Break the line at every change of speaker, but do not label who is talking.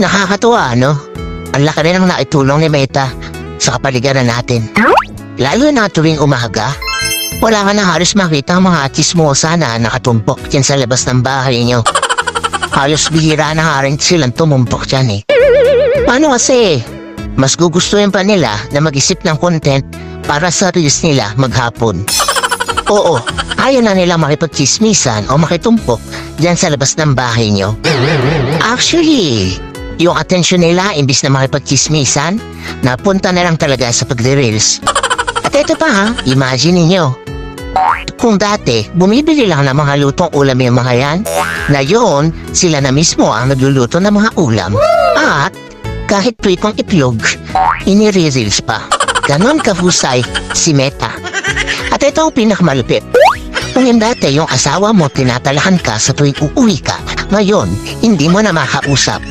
Nakakatuwa, no? Ang laki rin ang naitulong ni Meta sa kapaligiran natin. Lalo na tuwing umaga, wala ka na halos makita ang mga chismosa na nakatumpok dyan sa labas ng bahay niyo. Halos bihira na nga rin silang tumumpok dyan eh. Paano kasi? Mas gugustuhin pa nila na mag-isip ng content para sa reels nila maghapon. Oo, ayaw na nila makipagchismisan o makitumpok dyan sa labas ng bahay niyo. Actually, yung atensyon nila imbis na makipagchismisan, napunta na lang talaga sa pagre-reels. At ito pa ha, imagine niyo. Kung dati, bumibili lang ng mga lutong ulam yung mga yan, ngayon, sila na mismo ang nagluluto ng mga ulam. At, kahit pritong itlog, inire-reels pa. Ganon kahusay si Meta. At ito ang pinakamalupit. Kung yung dati yung asawa mo tinatalahan ka sa tuwing uuwi ka, ngayon, hindi mo na makausap.